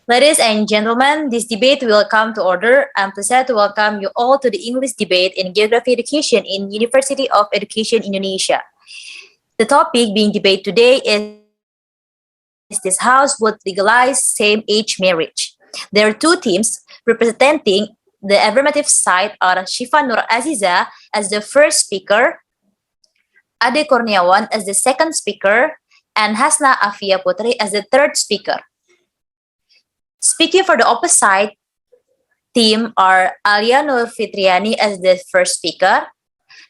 Ladies and gentlemen, this debate will come to order. I'm pleased to welcome you all to the English debate in Geography Education in University of Education Indonesia. The topic being debated today is this house would legalize same-age marriage. There are two teams representing the affirmative side are Shifa Nur Azizah as the first speaker, Ade Kurniawan as the second speaker, and Hasna Afiyah Putri as the third speaker. Speaking for the opposite team are Alya Nur Fitriany as the first speaker,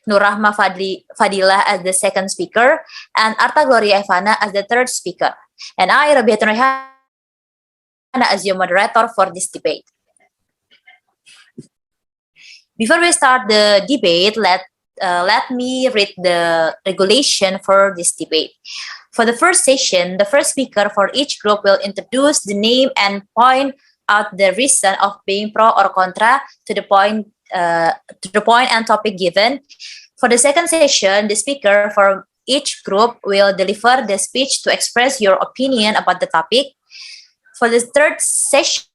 Nurrahmah Fadlilah as the second speaker, and Artha Glorya Efanna as the third speaker. And I, Rabiatun as your moderator for this debate. Before we start the debate, let me read the regulation for this debate. For the first session, the first speaker for each group will introduce the name and point out the reason of being pro or contra to the point and topic given. For the second session, the speaker from each group will deliver the speech to express your opinion about the topic. For the third session,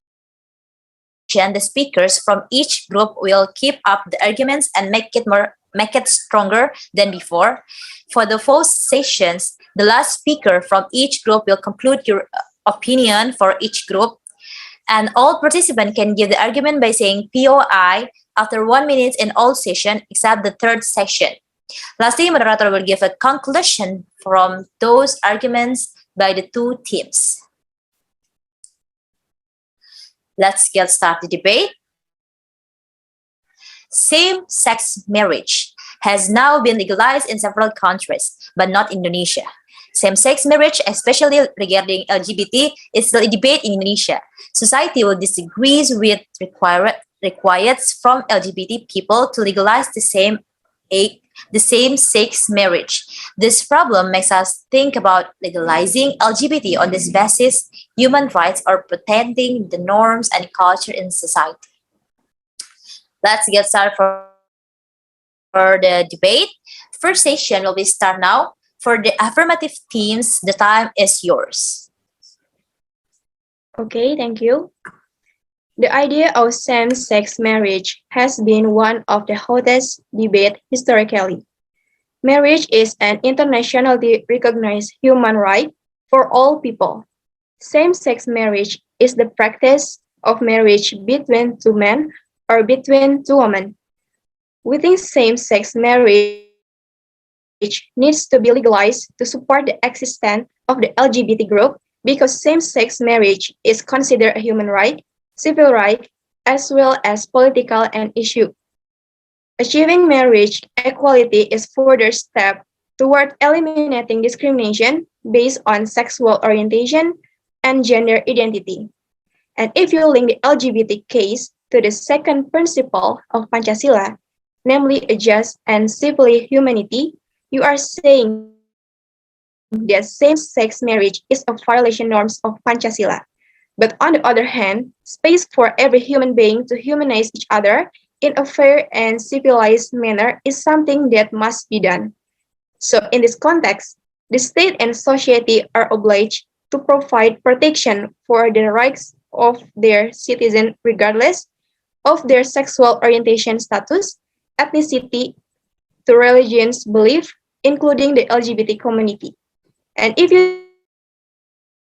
the speakers from each group will keep up the arguments and make it stronger than before. For the fourth sessions, the last speaker from each group will conclude your opinion for each group. And all participants can give the argument by saying POI after 1 minute in all sessions except the third session. Lastly, moderator will give a conclusion from those arguments by the two teams. Let's get started the debate. Same-sex marriage has now been legalized in several countries, but not Indonesia. Same-sex marriage, especially regarding LGBT, is still a debate in Indonesia. Society will disagree with requirements from LGBT people to legalize the same-sex marriage. This problem makes us think about legalizing LGBT on this basis, human rights, or protecting the norms and culture in society. Let's get started for the debate. First session will be start now. For the affirmative teams, the time is yours. Okay, thank you. The idea of same-sex marriage has been one of the hottest debates historically. Marriage is an internationally recognized human right for all people. Same-sex marriage is the practice of marriage between two men or between two women. Within same-sex marriage needs to be legalized to support the existence of the LGBT group because same-sex marriage is considered a human right, civil right, as well as political an issue. Achieving marriage equality is further step toward eliminating discrimination based on sexual orientation and gender identity. And if you link the LGBT case to the second principle of Pancasila, namely a just and civil humanity, you are saying that same-sex marriage is a violation norms of Pancasila. But on the other hand, space for every human being to humanize each other in a fair and civilized manner is something that must be done. So in this context, the state and society are obliged to provide protection for the rights of their citizens regardless of their sexual orientation status, ethnicity, to religion's belief, including the LGBT community. And if you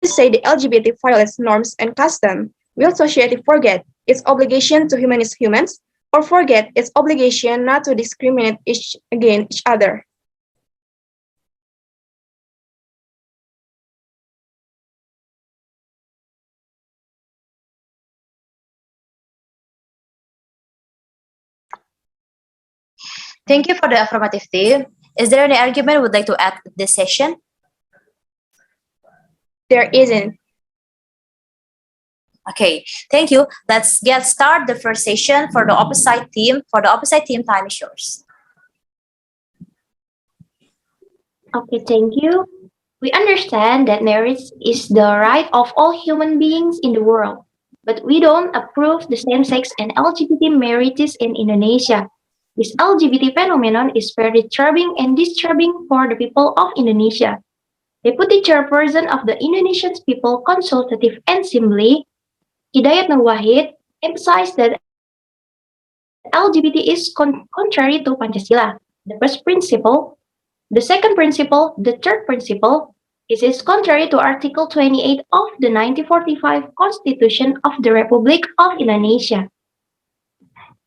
say the LGBT violates norms and custom, will society forget its obligation to humanize humans or forget its obligation not to discriminate against each other? Thank you for the affirmative team. Is there any argument you would like to add to this session? There isn't. Okay, thank you. Let's get started the first session for the opposite team. For the opposite team, time is yours. Okay, thank you. We understand that marriage is the right of all human beings in the world, but we don't approve the same-sex and LGBT marriages in Indonesia. This LGBT phenomenon is very disturbing and disturbing for the people of Indonesia. Deputy Chairperson of the Indonesian People Consultative Assembly, Hidayat Nur Wahid emphasized that LGBT is contrary to Pancasila. The first principle, the second principle, the third principle is contrary to Article 28 of the 1945 Constitution of the Republic of Indonesia,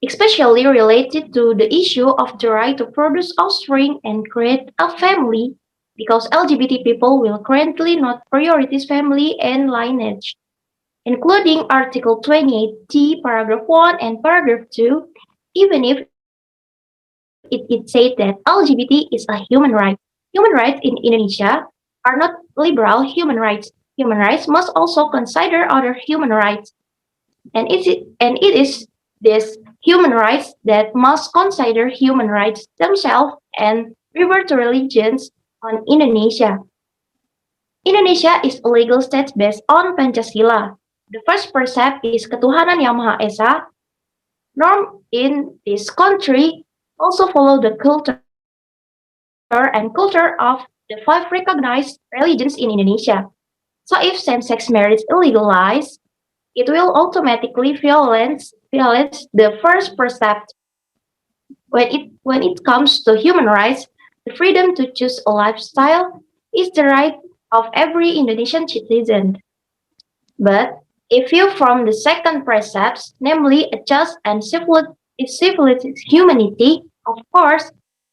especially related to the issue of the right to produce offspring and create a family, because LGBT people will currently not prioritize family and lineage, including Article 28D, Paragraph 1 and Paragraph 2, even if it said that LGBT is a human right. Human rights in Indonesia are not liberal human rights. Human rights must also consider other human rights. And it is this human rights that must consider human rights themselves and revert to religions on Indonesia. Indonesia is a legal state based on Pancasila. The first precept is Ketuhanan Yang Maha Esa. Norm in this country also follow the culture of the 5 recognized religions in Indonesia. So if same-sex marriage is legalized, it will automatically violate the first precept. When it comes to human rights, the freedom to choose a lifestyle is the right of every Indonesian citizen. But if you from the second precepts, namely a just and civilized humanity, of course,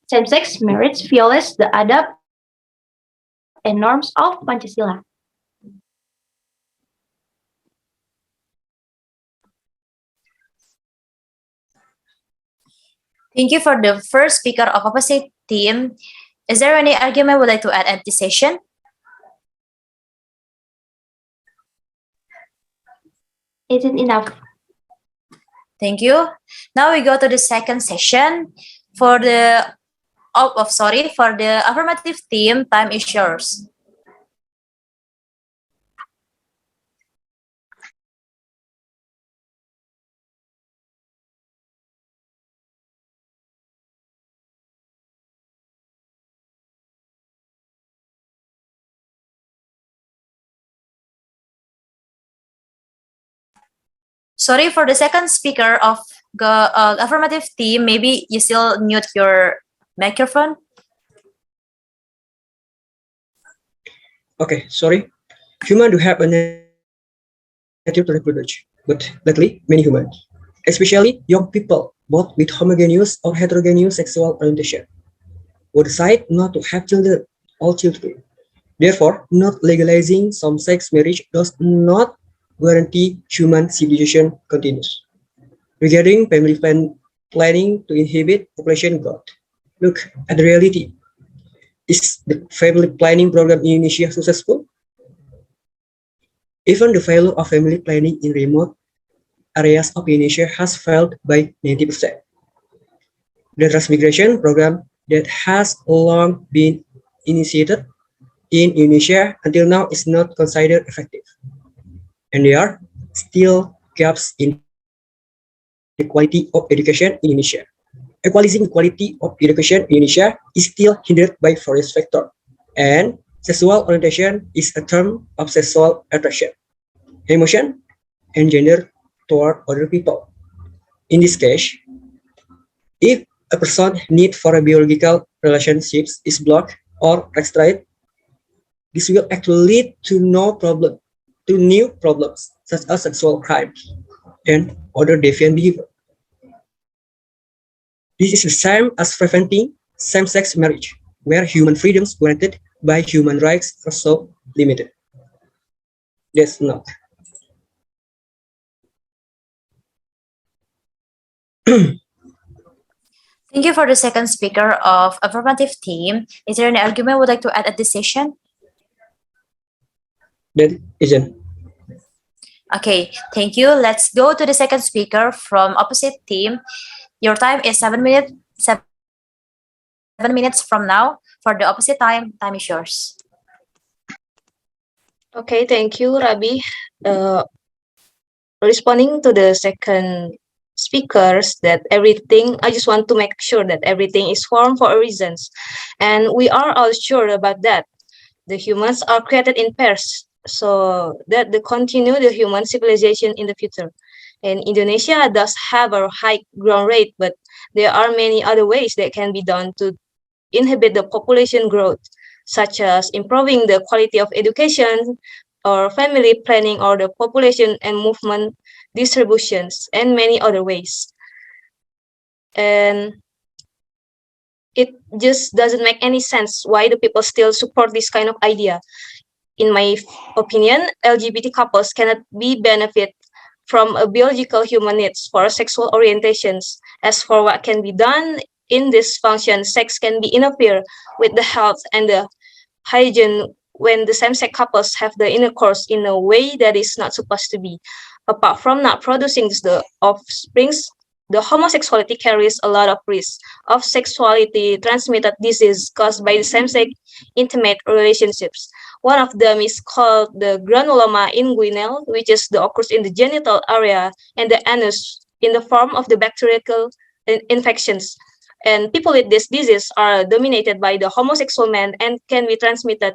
same-sex marriage violates the adab and norms of Pancasila. Thank you for the first speaker of opposite team. Is there any argument you would like to add at this session? Isn't enough. Thank you. Now we go to the second session. For the for the affirmative team, time is yours. Sorry, for the second speaker of the affirmative team, maybe you still mute your microphone. Okay, sorry. Humans do have a nature to reproduce, but lately many humans, especially young people, both with homogeneous or heterogeneous sexual orientation, would decide not to have children, all children. Therefore, not legalizing same-sex marriage does not guarantee human civilization continues. Regarding family planning to inhibit population growth, look at the reality. Is the family planning program in Indonesia successful? Even the failure of family planning in remote areas of Indonesia has failed by 90%. The transmigration program that has long been initiated in Indonesia until now is not considered effective. And there are still gaps in the quality of education in Indonesia. Equalizing the quality of education in Indonesia is still hindered by various factors. And sexual orientation is a term of sexual attraction, emotion, and gender toward other people. In this case, if a person's need for a biological relationships is blocked or restricted, this will actually lead to new problems such as sexual crimes and other deviant behavior. This is the same as preventing same-sex marriage, where human freedoms granted by human rights are so limited. That's not. Thank you for the second speaker of affirmative team. Is there any argument you would like to add at this session? That isn't. Okay, thank you. Let's go to the second speaker from opposite team. Your time is 7 minutes. 7 minutes from now. For the opposite time is yours. Okay, thank you, Rabi. Responding to the second speakers, that everything, I just want to make sure that everything is formed for a reasons. And we are all sure about that. The humans are created in pairs. so that they continue the human civilization in the future. And Indonesia does have a high growth rate, but there are many other ways that can be done to inhibit the population growth, such as improving the quality of education or family planning or the population and movement distributions and many other ways. And it just doesn't make any sense why the people still support this kind of idea. In my opinion, LGBT couples cannot be benefit from a biological human needs for sexual orientations. As for what can be done in this function, sex can be interfere with the health and the hygiene when the same-sex couples have the intercourse in a way that is not supposed to be. Apart from not producing the offsprings, the homosexuality carries a lot of risk of sexuality transmitted disease caused by the same-sex intimate relationships. One of them is called the granuloma inguinal, which is the occurs in the genital area and the anus in the form of the bacterial infections. And people with this disease are dominated by the homosexual men and can be transmitted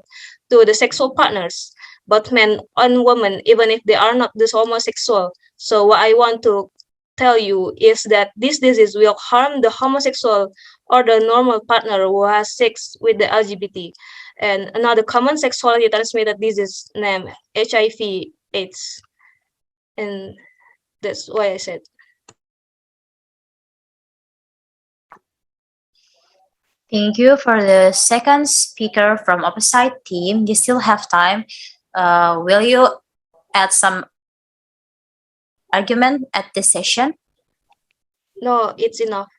to the sexual partners, both men and women, even if they are not this homosexual. So what I want to tell you is that this disease will harm the homosexual or the normal partner who has sex with the LGBT. And another common sexually transmitted disease named HIV/AIDS. And that's why I said. Thank you for the second speaker from opposite team. You still have time. Will you add some argument at this session? No, it's enough.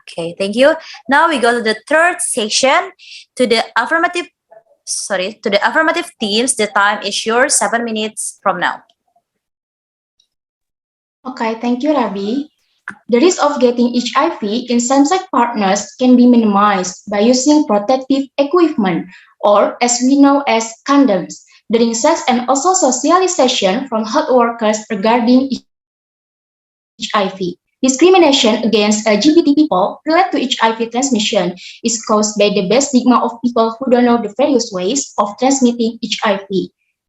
Okay, thank you. Now we go to the third section. To the affirmative teams, the time is yours, 7 minutes from now. Okay, thank you, Rabi. The risk of getting HIV in same-sex partners can be minimized by using protective equipment, or as we know as condoms, during sex and also socialization from health workers regarding HIV. Discrimination against LGBT people related to HIV transmission is caused by the bad stigma of people who don't know the various ways of transmitting HIV.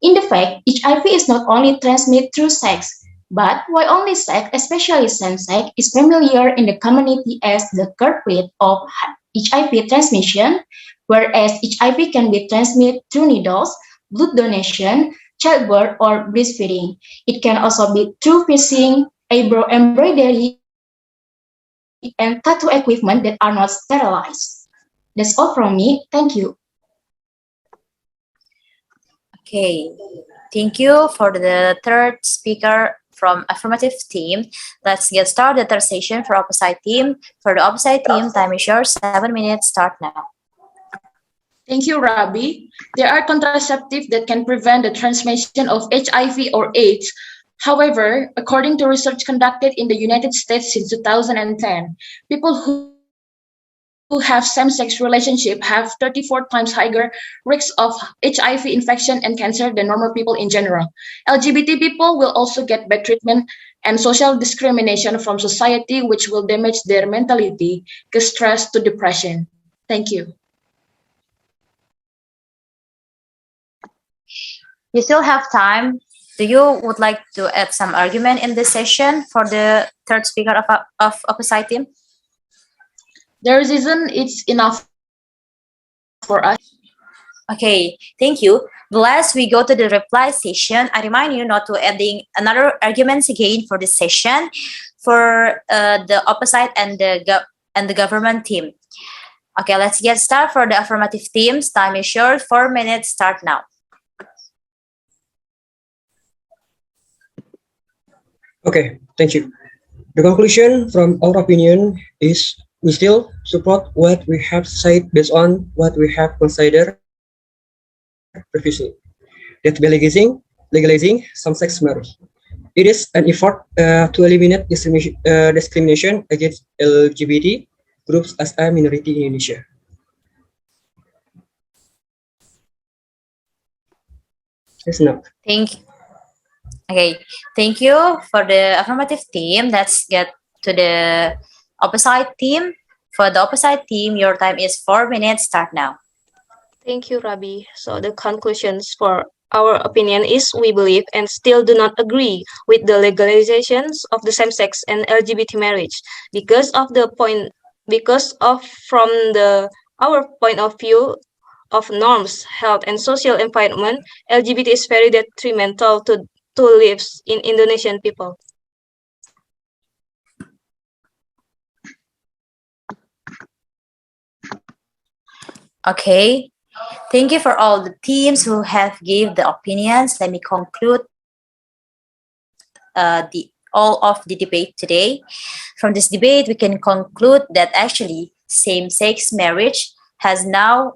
In fact, HIV is not only transmitted through sex, but while only sex, especially same-sex, is familiar in the community as the culprit of HIV transmission, whereas HIV can be transmitted through needles, blood donation, childbirth, or breastfeeding. It can also be through piercing, eyebrow embroidery, and tattoo equipment that are not sterilized. That's all from me. Thank you. Okay, thank you for the third speaker from affirmative team. Let's get started the third session for opposite team. For the opposite team, time is yours, 7 minutes, start now. Thank you, Rabi. There are contraceptives that can prevent the transmission of HIV or AIDS. However, according to research conducted in the United States since 2010, people who have same-sex relationship have 34 times higher risks of HIV infection and cancer than normal people in general. LGBT people will also get bad treatment and social discrimination from society, which will damage their mentality, cause stress to depression. Thank you. You still have time. Do you would like to add some argument in this session for the third speaker of opposite team? There isn't, it's enough for us. Okay, thank you. Last we go to the reply session. I remind you not to adding another arguments again for this session for the opposite and the government team. Okay, let's get started for the affirmative teams. Time is short, 4 minutes, start now. Okay, thank you. The conclusion from our opinion is we still support what we have said based on what we have considered previously. That legalizing same-sex marriage. It is an effort to eliminate discrimination against LGBT groups as a minority in Indonesia. That's enough. Thank you. Okay, thank you for the affirmative team. Let's get to the opposite team. For the opposite team, your time is 4 minutes. Start now. Thank you, Rabi. So the conclusions for Our opinion is we believe and still do not agree with the legalizations of the same-sex and LGBT marriage because of from our point of view of norms, health, and social environment, LGBT is very detrimental to lives in Indonesian people. Okay. Thank you for all the teams who have gave the opinions. Let me conclude all of the debate today. From this debate, we can conclude that actually same-sex marriage has now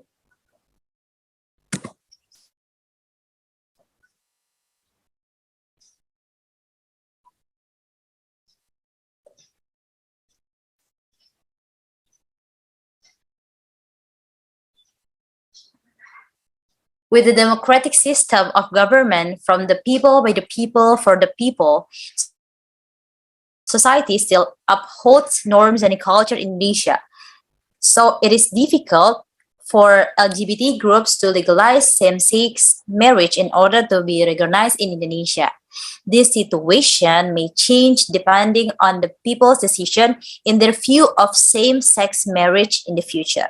with the democratic system of government from the people, by the people, for the people, society still upholds norms and culture in Indonesia. So it is difficult for LGBT groups to legalize same-sex marriage in order to be recognized in Indonesia. This situation may change depending on the people's decision in their view of same-sex marriage in the future.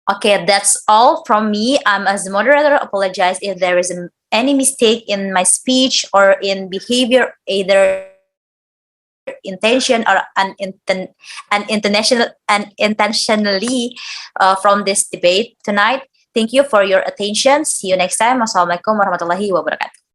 Okay, that's all from me. As the moderator, apologize if there is any mistake in my speech or in behavior, either intention or unintentionally from this debate tonight. Thank you for your attention. See you next time. Wassalamualaikum warahmatullahi wabarakatuh.